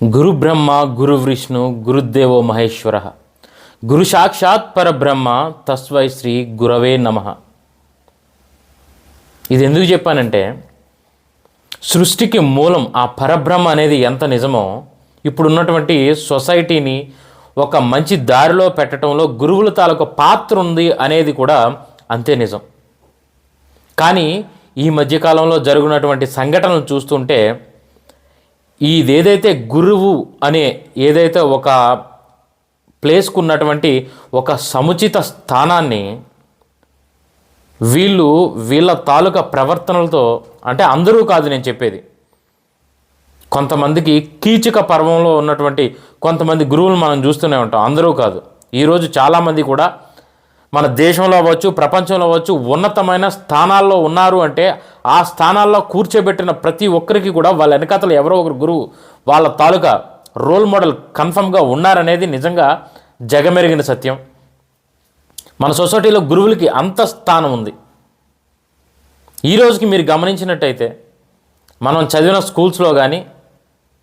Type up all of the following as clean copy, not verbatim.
గురు బ్రహ్మ గురు విష్ణు గురుదేవో మహేశ్వర గురు సాక్షాత్ పరబ్రహ్మ తస్వై శ్రీ గురవే నమః. ఇది ఎందుకు చెప్పానంటే సృష్టికి మూలం ఆ పరబ్రహ్మ అనేది ఎంత నిజమో ఇప్పుడున్నటువంటి సొసైటీని ఒక మంచి దారిలో పెట్టడంలో గురువుల తాలూకు పాత్ర ఉంది అనేది కూడా అంతే నిజం. కానీ ఈ మధ్యకాలంలో జరుగుతున్నటువంటి సంఘటనలు చూస్తుంటే ఇదేదైతే గురువు అనే ఏదైతే ఒక ప్లేస్కు ఉన్నటువంటి ఒక సముచిత స్థానాన్ని వీళ్ళ తాలూకా ప్రవర్తనలతో, అంటే అందరూ కాదు నేను చెప్పేది, కొంతమందికి కీచక పర్వంలో ఉన్నటువంటి కొంతమంది గురువులు మనం చూస్తూనే ఉంటాం. అందరూ కాదు, ఈరోజు చాలామంది కూడా మన దేశంలో అవ్వచ్చు ప్రపంచంలో అవ్వచ్చు ఉన్నతమైన స్థానాల్లో ఉన్నారు. అంటే ఆ స్థానాల్లో కూర్చోబెట్టిన ప్రతి ఒక్కరికి కూడా వాళ్ళ వెనకాతలు ఎవరో ఒకరు గురువు, వాళ్ళ తాలూకా రోల్ మోడల్ కన్ఫర్మ్గా ఉన్నారనేది నిజంగా జగమెరిగిన సత్యం. మన సొసైటీలో గురువులకి అంత స్థానం ఉంది. ఈ రోజుకి మీరు గమనించినట్టయితే మనం చదివిన స్కూల్స్లో కానీ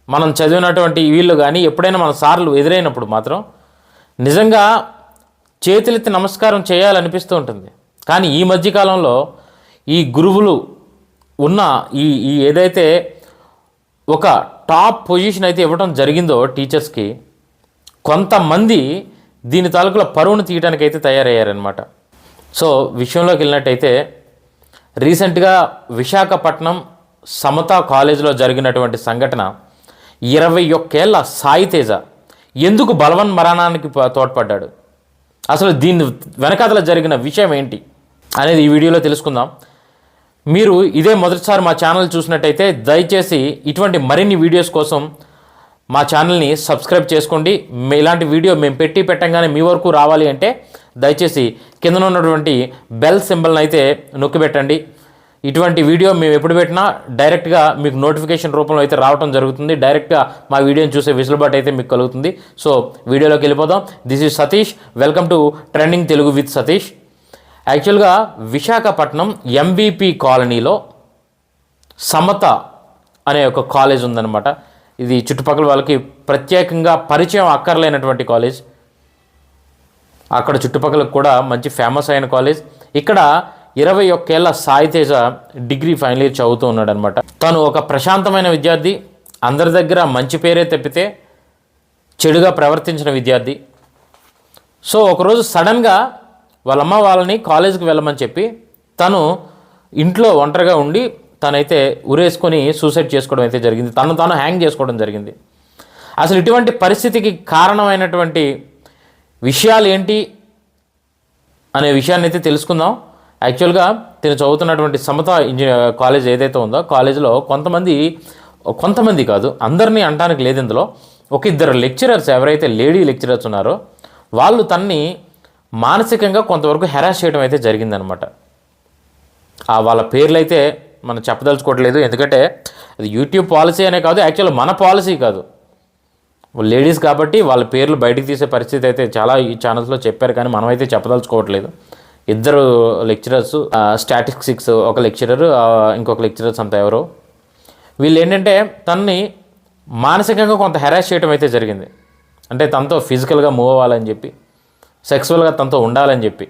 మనం చదివినటువంటి వీళ్ళు కానీ ఎప్పుడైనా మన సార్లు ఎదురైనప్పుడు మాత్రం నిజంగా చేతులెత్తి నమస్కారం చేయాలనిపిస్తూ ఉంటుంది. కానీ ఈ మధ్యకాలంలో ఈ గురువులు ఉన్న ఈ ఏదైతే ఒక టాప్ పొజిషన్ అయితే ఇవ్వడం జరిగిందో టీచర్స్కి, కొంతమంది దీని తాలూకుల పరువును తీయడానికి అయితే తయారయ్యారనమాట. సో విషయంలోకి వెళ్ళినట్టయితే రీసెంట్గా విశాఖపట్నం సమతా కాలేజీలో జరిగినటువంటి సంఘటన, 21 ఏళ్ల సాయి తేజ ఎందుకు బలవన్ మరణానికి తోడ్పడ్డాడు, అసలు దీని వెనకాతల జరిగిన విషయం ఏంటి అనేది ఈ వీడియోలో తెలుసుకుందాం. మీరు ఇదే మొదటిసారి మా ఛానల్ చూసినట్టయితే దయచేసి ఇటువంటి మరిన్ని వీడియోస్ కోసం మా ఛానల్ని సబ్స్క్రైబ్ చేసుకోండి. ఇలాంటి వీడియో మేము పెట్టంగానే మీ వరకు రావాలి అంటే దయచేసి కింద ఉన్నటువంటి బెల్ సింబల్ని అయితే నొక్కిపెట్టండి. ఇటువంటి వీడియో మేము ఎప్పుడు పెట్టినా డైరెక్ట్గా మీకు నోటిఫికేషన్ రూపంలో అయితే రావడం జరుగుతుంది. డైరెక్ట్గా మా వీడియోని చూసే వెసులుబాటు అయితే మీకు కలుగుతుంది. సో వీడియోలోకి వెళ్ళిపోదాం. This is Satish, welcome to trending Telugu with Satish. యాక్చువల్గా విశాఖపట్నం ఎంబీపీ కాలనీలో సమత అనే ఒక కాలేజ్ ఉందన్నమాట. ఇది చుట్టుపక్కల వాళ్ళకి ప్రత్యేకంగా పరిచయం అక్కర్లేనటువంటి కాలేజ్. అక్కడ చుట్టుపక్కల కూడా మంచి ఫేమస్ అయిన కాలేజ్. ఇక్కడ 21 ఏళ్ల Sai Teja degree final year చదువుతూ ఉన్నాడు అనమాట. తను ఒక ప్రశాంతమైన విద్యార్థి, అందరి దగ్గర మంచి పేరే తప్పితే చెడుగా ప్రవర్తించిన విద్యార్థి. సో ఒకరోజు సడన్గా వాళ్ళమ్మ వాళ్ళని కాలేజీకి వెళ్ళమని చెప్పి తను ఇంట్లో ఒంటరిగా ఉండి తనైతే ఉరేసుకొని సూసైడ్ చేసుకోవడం అయితే జరిగింది. తాను హ్యాంగ్ చేసుకోవడం జరిగింది. అసలు ఇటువంటి పరిస్థితికి కారణమైనటువంటి విషయాలు ఏంటి అనే విషయాన్ని అయితే తెలుసుకుందాం. యాక్చువల్గా నేను చదువుతున్నటువంటి సమతా కాలేజ్ ఏదైతే ఉందో కాలేజీలో కొంతమంది కాదు, అందరినీ అంటానికి లేదు ఇందులో, ఒక ఇద్దరు లెక్చరర్స్ ఎవరైతే లేడీ లెక్చరర్స్ ఉన్నారో వాళ్ళు తన్ని మానసికంగా కొంతవరకు హెరాస్ చేయడం అయితే జరిగిందనమాట. వాళ్ళ పేర్లు అయితే మనం చెప్పదలుచుకోవట్లేదు, ఎందుకంటే అది యూట్యూబ్ పాలసీ అనే కాదు, యాక్చువల్గా మన పాలసీ కాదు. లేడీస్ కాబట్టి వాళ్ళ పేర్లు బయటికి తీసే పరిస్థితి అయితే చాలా ఈ ఛానల్స్లో చెప్పారు, కానీ మనమైతే చెప్పదలుచుకోవట్లేదు. ఇద్దరు లెక్చరర్స్, స్టాటిస్టిక్స్ ఒక లెక్చరర్, ఇంకొక లెక్చరర్స్ అంతా ఎవరో, వీళ్ళు ఏంటంటే తనని మానసికంగా కొంత హెరాస్ చేయడం అయితే జరిగింది. అంటే తనతో ఫిజికల్గా మూవ్ అవ్వాలని చెప్పి, సెక్సువల్గా తనతో ఉండాలని చెప్పి.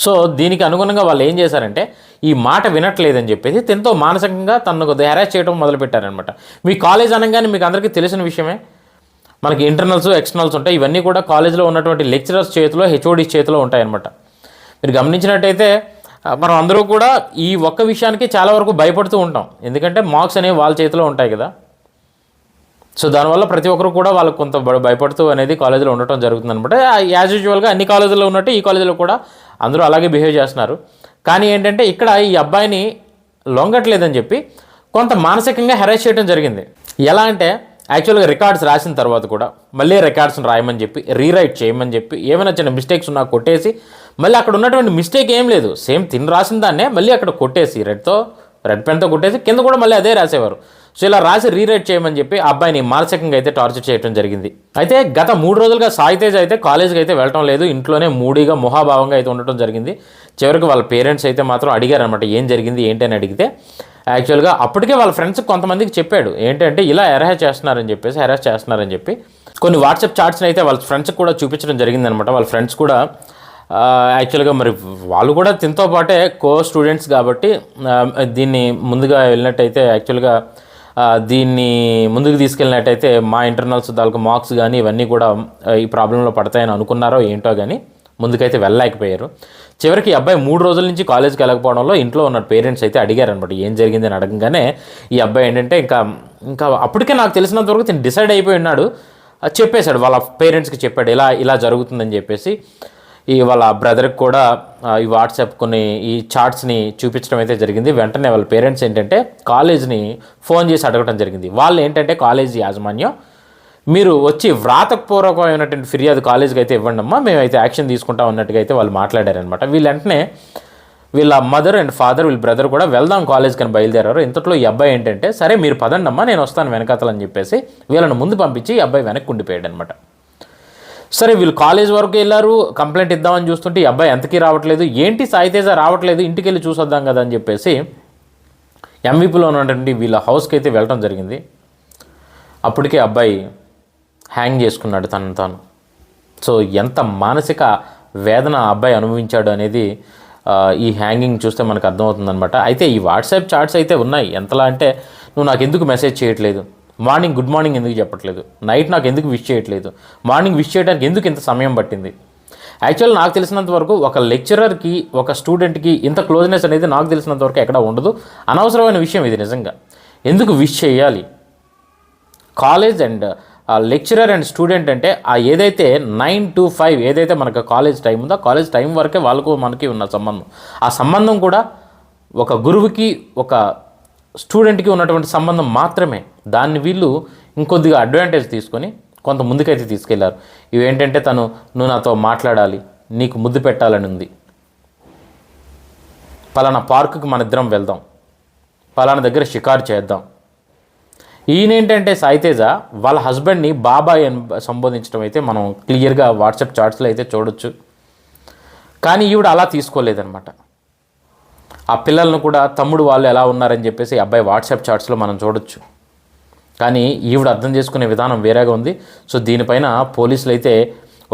సో దీనికి అనుగుణంగా వాళ్ళు ఏం చేశారంటే ఈ మాట వినట్లేదని చెప్పేసి తనతో మానసికంగా తనను కొద్దిగా హెరాస్ చేయడం మొదలుపెట్టారనమాట. మీ కాలేజ్ అనగానే మీకు అందరికీ తెలిసిన విషయమే, మనకి ఇంటర్నల్స్ ఎక్స్టర్నల్స్ ఉంటాయి. ఇవన్నీ కూడా కాలేజీలో ఉన్నటువంటి లెక్చరర్స్ చేతిలో, హెచ్ఓడి చేతిలో ఉంటాయన్నమాట. మీరు గమనించినట్టయితే మనం అందరూ కూడా ఈ ఒక్క విషయానికి చాలా వరకు భయపడుతూ ఉంటాం, ఎందుకంటే మార్క్స్ అనేవి వాళ్ళ చేతిలో ఉంటాయి కదా. సో దానివల్ల ప్రతి ఒక్కరు కూడా వాళ్ళకు కొంత భయపడుతూ అనేది కాలేజీలో ఉండటం జరుగుతుంది అనమాట. యాజ్ యూజువల్గా అన్ని కాలేజీలో ఉన్నట్టు ఈ కాలేజీలో కూడా అందరూ అలాగే బిహేవ్ చేస్తున్నారు. కానీ ఏంటంటే ఇక్కడ ఈ అబ్బాయిని లొంగట్లేదని చెప్పి కొంత మానసికంగా హెరాస్ చేయడం జరిగింది. ఎలా అంటే యాక్చువల్గా రికార్డ్స్ రాసిన తర్వాత కూడా మళ్ళీ రికార్డ్స్ని రాయమని చెప్పి, రీరైట్ చేయమని చెప్పి, ఏమైనా చిన్న మిస్టేక్స్ ఉన్నా కొట్టేసి, మళ్ళీ అక్కడ ఉన్నటువంటి మిస్టేక్ ఏం లేదు, సేమ్ తిని రాసిన దాన్నే మళ్ళీ అక్కడ కొట్టేసి రెడ్ పెన్తో కొట్టేసి కింద కూడా మళ్ళీ అదే రాసేవారు. సో ఇలా రాసి రీరైట్ చేయమని చెప్పి ఆ అబ్బాయిని మానసికంగా అయితే టార్చర్ చేయడం జరిగింది. అయితే గత 3 రోజులుగా సాయి తేజ్ అయితే కాలేజీకి అయితే వెళ్ళటం లేదు, ఇంట్లోనే మూడీగా మొహాభావంగా అయితే ఉండటం జరిగింది. చివరికి వాళ్ళ పేరెంట్స్ అయితే మాత్రం అడిగారనమాట ఏం జరిగింది ఏంటి అని అడిగితే యాక్చువల్గా అప్పటికే వాళ్ళ ఫ్రెండ్స్ కొంతమందికి చెప్పాడు ఏంటంటే ఇలా హెరాస్ చేస్తున్నారని చెప్పి కొన్ని వాట్సాప్ చాట్స్ని అయితే వాళ్ళ ఫ్రెండ్స్కి కూడా చూపించడం జరిగిందనమాట. వాళ్ళ ఫ్రెండ్స్ కూడా యాక్చువల్గా మరి వాళ్ళు కూడా తినతో పాటే స్టూడెంట్స్ కాబట్టి దీన్ని ముందుగా వెళ్ళినట్టయితే యాక్చువల్గా దీన్ని ముందుకు తీసుకెళ్ళినట్టయితే మా ఇంటర్నల్స్ దానికి మార్క్స్ కానీ ఇవన్నీ కూడా ఈ ప్రాబ్లంలో పడతాయని అనుకున్నారో ఏంటో కానీ ముందుకైతే వెళ్ళలేకపోయారు. చివరికి ఈ అబ్బాయి 3 రోజుల నుంచి కాలేజ్కి వెళ్ళకపోవడంలో ఇంట్లో ఉన్న పేరెంట్స్ అయితే అడిగారనమాట ఏం జరిగిందని. అడగగానే ఈ అబ్బాయి ఏంటంటే ఇంకా అప్పటికే నాకు తెలిసినంత వరకు తిని డిసైడ్ అయిపోయి ఉన్నాడు, చెప్పేశాడు వాళ్ళ పేరెంట్స్కి చెప్పాడు ఇలా జరుగుతుందని చెప్పేసి. వాళ్ళ బ్రదర్కి కూడా ఈ వాట్సాప్ కొన్ని ఈ చాట్స్ని చూపించడం అయితే జరిగింది. వెంటనే వాళ్ళ పేరెంట్స్ ఏంటంటే కాలేజ్ని ఫోన్ చేసి అడగడం జరిగింది. వాళ్ళు ఏంటంటే కాలేజీ యాజమాన్యం మీరు వచ్చి వ్రాతపూర్వకమైనటువంటి ఫిర్యాదు కాలేజీకి అయితే ఇవ్వండి అమ్మా, మేమైతే యాక్షన్ తీసుకుంటాం అన్నట్టుగా అయితే వాళ్ళు మాట్లాడారనమాట. వీళ్ళు వెంటనే వీళ్ళ మదర్ అండ్ ఫాదర్ వీళ్ళ బ్రదర్ కూడా వెళ్దాం కాలేజ్కి అని బయలుదేరారు. ఇంతట్లో ఈ అబ్బాయి ఏంటంటే సరే మీరు పదండి అమ్మా నేను వస్తాను వెనకాతలని చెప్పేసి వీళ్ళని ముందు పంపించి ఈ అబ్బాయి వెనక్కి ఉండిపోయాడు అనమాట. సరే వీళ్ళు కాలేజ్ వరకు వెళ్ళారు, కంప్లైంట్ ఇద్దామని చూస్తుంటే ఈ అబ్బాయి ఎంతకీ రావట్లేదు. ఏంటి సాయితేజ రావట్లేదు, ఇంటికి వెళ్ళి చూసొద్దాం కదా అని చెప్పేసి ఎంవీపీలో ఉన్నటువంటి వీళ్ళ హౌస్కి అయితే వెళ్ళడం జరిగింది. అప్పటికే అబ్బాయి హ్యాంగ్ చేసుకున్నాడు తనను తాను. సో ఎంత మానసిక వేదన అబ్బాయి అనుభవించాడు అనేది ఈ హ్యాంగింగ్ చూస్తే మనకు అర్థమవుతుందనమాట. అయితే ఈ వాట్సాప్ చాట్స్ అయితే ఉన్నాయి. ఎంతలా అంటే నువ్వు నాకు ఎందుకు మెసేజ్ చేయట్లేదు, మార్నింగ్ గుడ్ మార్నింగ్ ఎందుకు చెప్పట్లేదు, నైట్ నాకు ఎందుకు విష్ చేయట్లేదు, మార్నింగ్ విష్ చేయడానికి ఎందుకు ఇంత సమయం పట్టింది. యాక్చువల్ నాకు తెలిసినంత వరకు ఒక లెక్చరర్కి ఒక స్టూడెంట్కి ఇంత క్లోజ్నెస్ అనేది నాకు తెలిసినంత వరకు ఎక్కడ ఉండదు. అనవసరమైన విషయం ఇది నిజంగా. ఎందుకు విష్ చేయాలి? College and lecturer and student అంటే ఏదైతే 9 to 5 ఏదైతే మనకు కాలేజ్ టైం ఉందో కాలేజ్ టైం వరకే వాళ్ళకు మనకి ఉన్న సంబంధం. ఆ సంబంధం కూడా ఒక గురువుకి ఒక స్టూడెంట్కి ఉన్నటువంటి సంబంధం మాత్రమే. దాన్ని వీళ్ళు ఇంకొద్దిగా అడ్వాంటేజ్ తీసుకొని కొంత ముందుకైతే తీసుకెళ్లారు. ఇవేంటంటే నువ్వు నాతో మాట్లాడాలి, నీకు ముద్దు పెట్టాలని ఉంది, పలానా పార్కుకి మన ఇద్దరం వెళ్దాం, పలానా దగ్గర షికారు చేద్దాం. ఈయనేంటంటే సాయితేజ వాళ్ళ హస్బెండ్ని బాబాయ్ అని సంబోధించడం అయితే మనం క్లియర్గా వాట్సాప్ చాట్స్లో అయితే చూడొచ్చు. కానీ ఈవిడ అలా తీసుకోలేదన్నమాట. ఆ పిల్లలను కూడా తమ్ముడు వాళ్ళు ఎలా ఉన్నారని చెప్పేసి అబ్బాయి వాట్సాప్ చాట్స్లో మనం చూడొచ్చు. కానీ ఈవిడ అర్థం చేసుకునే విధానం వేరేగా ఉంది. సో దీనిపైన పోలీసులు అయితే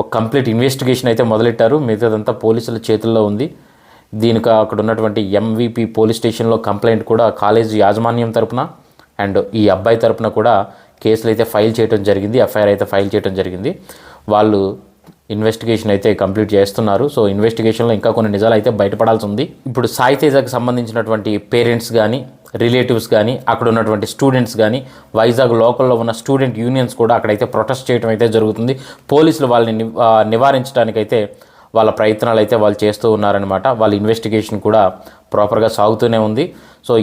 ఒక కంప్లీట్ ఇన్వెస్టిగేషన్ అయితే మొదలెట్టారు. మిగతాదంతా పోలీసుల చేతుల్లో ఉంది. దీనికి అక్కడ ఉన్నటువంటి ఎంవీపీ పోలీస్ స్టేషన్లో కంప్లైంట్ కూడా కాలేజీ యాజమాన్యం తరపున అండ్ ఈ అబ్బాయి తరపున కూడా కేసులు అయితే ఫైల్ చేయడం జరిగింది, ఎఫ్ఐఆర్ అయితే ఫైల్ చేయడం జరిగింది. వాళ్ళు ఇన్వెస్టిగేషన్ అయితే కంప్లీట్ చేస్తున్నారు. సో ఇన్వెస్టిగేషన్లో ఇంకా కొన్ని నిజాలు అయితే బయటపడాల్సి ఉంది. ఇప్పుడు సాయితేజకి సంబంధించినటువంటి పేరెంట్స్ కానీ రిలేటివ్స్ కానీ అక్కడ ఉన్నటువంటి స్టూడెంట్స్ కానీ వైజాగ్ లోకల్లో ఉన్న స్టూడెంట్ యూనియన్స్ కూడా అక్కడైతే ప్రొటెస్ట్ చేయడం అయితే జరుగుతుంది. పోలీసులు వాళ్ళని నివారించడానికైతే వాళ్ళ ప్రయత్నాలు అయితే వాళ్ళు చేస్తూ ఉన్నారనమాట. వాళ్ళ ఇన్వెస్టిగేషన్ కూడా ప్రాపర్గా సాగుతూనే ఉంది. సో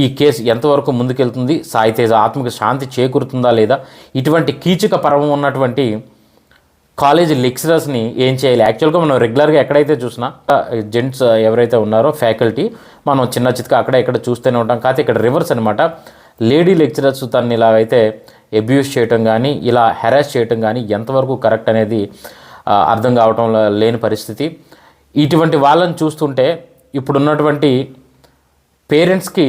ఈ కేసు ఎంతవరకు ముందుకెళ్తుంది, సాయితేజ ఆత్మకు శాంతి చేకూరుతుందా లేదా, ఇటువంటి కీచక పర్వం ఉన్నటువంటి కాలేజీ లెక్చరర్స్ని ఏం చేయాలి. యాక్చువల్గా మనం రెగ్యులర్గా ఎక్కడైతే చూసినా జెంట్స్ ఎవరైతే ఉన్నారో ఫ్యాకల్టీ మనం చిన్న చిత్క అక్కడ ఇక్కడ చూస్తూనే ఉంటాం. కాకపోతే ఇక్కడ రివర్స్ అనమాట. లేడీ లెక్చరర్స్ తనని ఇలాగైతే అబ్యూస్ చేయటం కానీ ఇలా హెరాస్ చేయటం కానీ ఎంతవరకు కరెక్ట్ అనేది అర్థం కావటం లేని పరిస్థితి. ఇటువంటి వాళ్ళని చూస్తుంటే ఇప్పుడున్నటువంటి పేరెంట్స్కి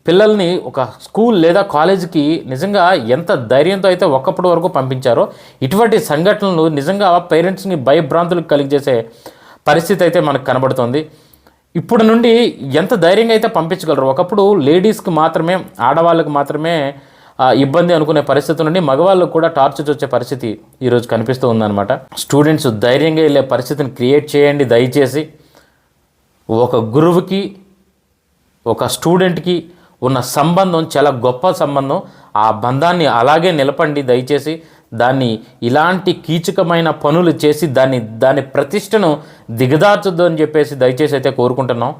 పిల్లల్ని ఒక స్కూల్ లేదా కాలేజీకి నిజంగా ఎంత ధైర్యంతో అయితే ఒకప్పటి వరకు పంపించారో ఇటువంటి సంఘటనలు నిజంగా పేరెంట్స్ని భయభ్రాంతులకు కలిగజేసే పరిస్థితి అయితే మనకు కనబడుతుంది. ఇప్పుడు నుండి ఎంత ధైర్యంగా అయితే పంపించగలరు. ఒకప్పుడు లేడీస్కి మాత్రమే, ఆడవాళ్ళకి మాత్రమే ఇబ్బంది అనుకునే పరిస్థితి నుండి మగవాళ్ళకు కూడా టార్చర్ వచ్చే పరిస్థితి ఈరోజు కనిపిస్తూ ఉందన్నమాట. స్టూడెంట్స్ ధైర్యంగా వెళ్ళే పరిస్థితిని క్రియేట్ చేయండి దయచేసి. ఒక గురువుకి ఒక స్టూడెంట్కి ఉన్న సంబంధం చాలా గొప్ప సంబంధం. ఆ బంధాన్ని అలాగే నిలపండి దయచేసి. దాన్ని ఇలాంటి కీచకమైన పనులు చేసి దాని ప్రతిష్టను దిగదార్చొద్దు అని చెప్పేసి దయచేసి అయితే కోరుకుంటున్నాం.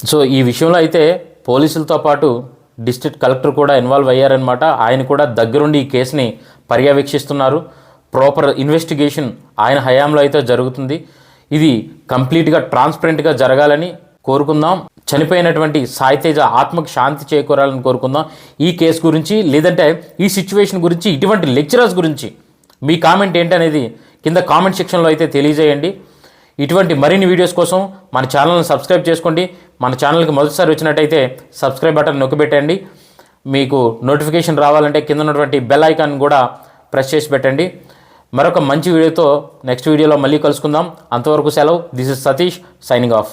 సో ఈ విషయంలో అయితే పోలీసులతో పాటు డిస్ట్రిక్ట్ కలెక్టర్ కూడా ఇన్వాల్వ్ అయ్యారనమాట. ఆయన కూడా దగ్గరుండి ఈ కేసుని పర్యవేక్షిస్తున్నారు. ప్రాపర్ ఇన్వెస్టిగేషన్ ఆయన హయాంలో అయితే జరుగుతుంది. ఇది కంప్లీట్గా ట్రాన్స్పరెంట్గా జరగాలని కోరుకుందాం. చనిపోయినటువంటి సాయితేజ ఆత్మకు శాంతి చేకూరాలని కోరుకుందాం. ఈ కేసు గురించి లేదంటే ఈ సిచ్యువేషన్ గురించి ఇటువంటి లెక్చరర్స్ గురించి మీ కామెంట్ ఏంటనేది కింద కామెంట్ సెక్షన్లో అయితే తెలియజేయండి. ఇటువంటి మరిన్ని వీడియోస్ కోసం మన ఛానల్ని సబ్స్క్రైబ్ చేసుకోండి. మన ఛానల్కి మొదటిసారి వచ్చినట్టయితే సబ్స్క్రైబ్ బటన్ నొక్కిపెట్టండి. మీకు నోటిఫికేషన్ రావాలంటే కింద ఉన్నటువంటి బెల్ ఐకాన్ కూడా ప్రెస్ చేసి పెట్టండి. మరొక మంచి వీడియోతో నెక్స్ట్ వీడియోలో మళ్ళీ కలుసుకుందాం. అంతవరకు సెలవు. This is Satish signing off.